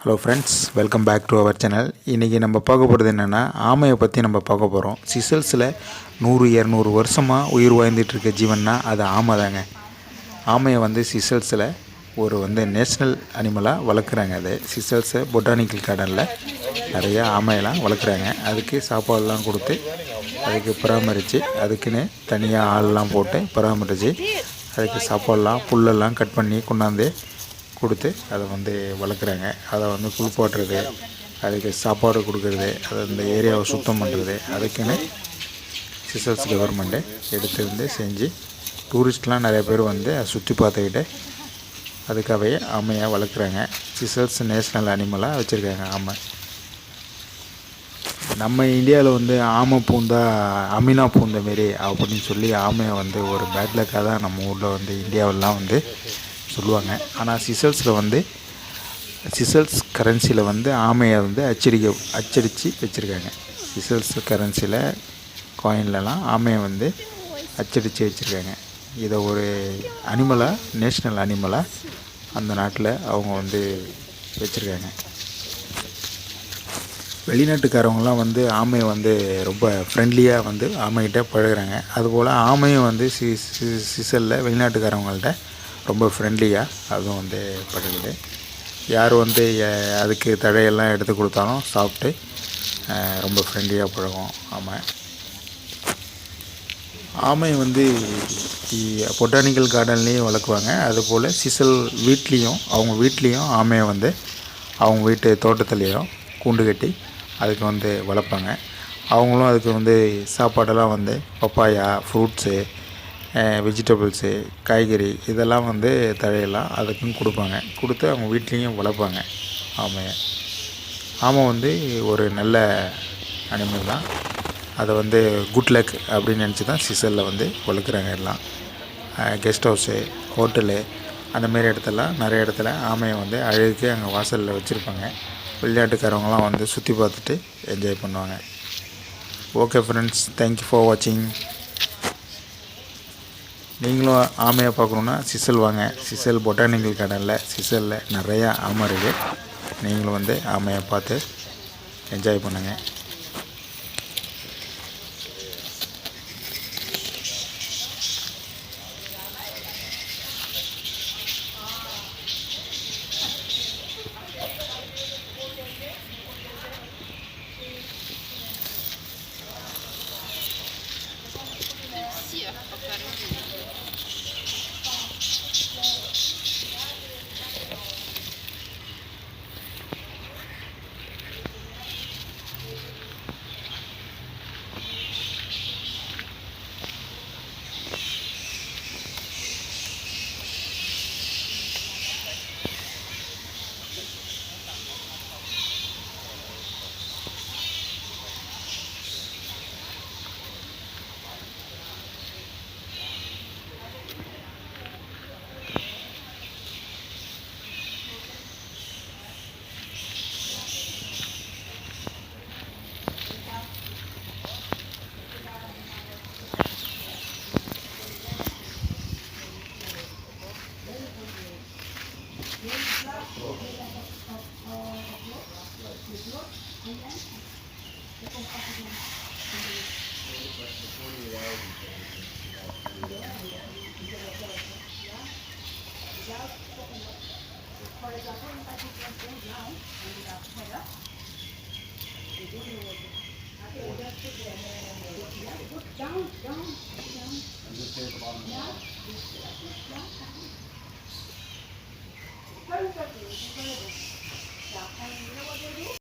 Hello friends, welcome back to our channel. இன்றைக்கி நம்ம பார்க்க போகிறது என்னென்னா, ஆமையை பற்றி நம்ம பார்க்க போகிறோம். சிசல்ஸில் 100-200 வருஷமாக உயிர் வாழ்ந்துட்டுருக்க ஜீவன்னா அது ஆமை தாங்க. ஆமையை சிசல்ஸில் ஒரு நேஷ்னல் அனிமலாக வளர்க்குறாங்க. அது சிசல்ஸு பொட்டானிக்கல் கார்டனில் நிறையா ஆமையெல்லாம் வளர்க்குறாங்க. அதுக்கு சாப்பாடெல்லாம் கொடுத்து அதுக்கு பராமரித்து அதுக்குன்னு தனியாக ஆள்லாம் போட்டு பராமரித்து அதுக்கு சாப்பாடெல்லாம் புல்லெல்லாம் கட் பண்ணி கொண்டாந்து கொடுத்து அதை வளர்க்குறாங்க. அதை குளிப்பாட்டுறது, அதுக்கு சாப்பாடு கொடுக்குறது, அதை அந்த ஏரியாவை சுத்தம் பண்ணுறது, அதுக்குன்னு சிசல்ஸ் கவர்மெண்ட்டு எடுத்து செஞ்சு டூரிஸ்ட்லாம் நிறைய பேர் அதை சுற்றி பார்த்துக்கிட்டு அதுக்காகவே ஆமையாக வளர்க்குறாங்க. சிசல்ஸ் நேஷ்னல் அனிமலாக வச்சுருக்காங்க ஆமை. நம்ம இந்தியாவில் ஆமை பூந்தா அமினா பூந்த மாரி அப்படின்னு சொல்லி ஆமையை ஒரு பேட் லக்காக தான் நம்ம ஊரில் இந்தியாவெல்லாம் சொல்லுவாங்க. ஆனால் சிசல்ஸில் சிசல்ஸ் கரன்சியில் ஆமையை அச்சடித்து வச்சுருக்காங்க. சிசல்ஸ் கரன்சியில் காயின்லலாம் ஆமையை அச்சடித்து வச்சுருக்காங்க. இதை ஒரு அனிமலாக, நேஷ்னல் அனிமலாக அந்த நாட்டில் அவங்க வச்சுருக்காங்க. வெளிநாட்டுக்காரவங்களாம் ஆமையை ரொம்ப ஃப்ரெண்ட்லியாக ஆமைகிட்ட பழகுறாங்க. அதுபோல் ஆமையும் சிசலில் வெளிநாட்டுக்காரவங்கள்ட்ட ரொம்ப ஃப்ரெண்ட்லியாக அதுவும் பழகுது. யார் அதுக்கு தழையெல்லாம் எடுத்து கொடுத்தாலும் சாப்பிட்டு ரொம்ப ஃப்ரெண்ட்லியாக பழகும் ஆமை. ஆமை பொட்டானிக்கல் கார்டன்லேயும் வளர்க்குவாங்க. அதுபோல் சிசல் வீட்லேயும், அவங்க வீட்லேயும் ஆமையை அவங்க வீட்டு தோட்டத்துலேயும் கூண்டு கட்டி அதுக்கு வளர்ப்பாங்க. அவங்களும் அதுக்கு சாப்பாடெல்லாம் பப்பாயா, ஃப்ரூட்ஸு, வெஜிடபிள்ஸு, காய்கறி இதெல்லாம் தழையெல்லாம் அதுக்கும் கொடுப்பாங்க. கொடுத்து அவங்க வீட்லேயும் வளர்ப்பாங்க ஆமையை. ஆமை ஒரு நல்ல அனிமல் தான். அதை குட் லக் அப்படின்னு நினச்சி தான் சிசலில் வளர்க்குறாங்க. எல்லாம் கெஸ்ட் ஹவுஸு, ஹோட்டலு அந்தமாரி இடத்துலலாம் நிறைய இடத்துல ஆமையை அழகுக்கு அங்கே வாசலில் வச்சுருப்பாங்க. விளையாட்டுக்காரவங்களாம் சுற்றி பார்த்துட்டு என்ஜாய் பண்ணுவாங்க. ஓகே ஃப்ரெண்ட்ஸ், தேங்க்யூ ஃபார் வாட்சிங். நீங்களும் ஆமையை பார்க்கணுன்னா சிசல் வாங்க. சிசல் பொட்டானிக்கல் கார்டனில் சிசலில் நிறையா ஆமை இருக்குது. நீங்களும் ஆமையை பார்த்து என்ஜாய் பண்ணுங்கள்.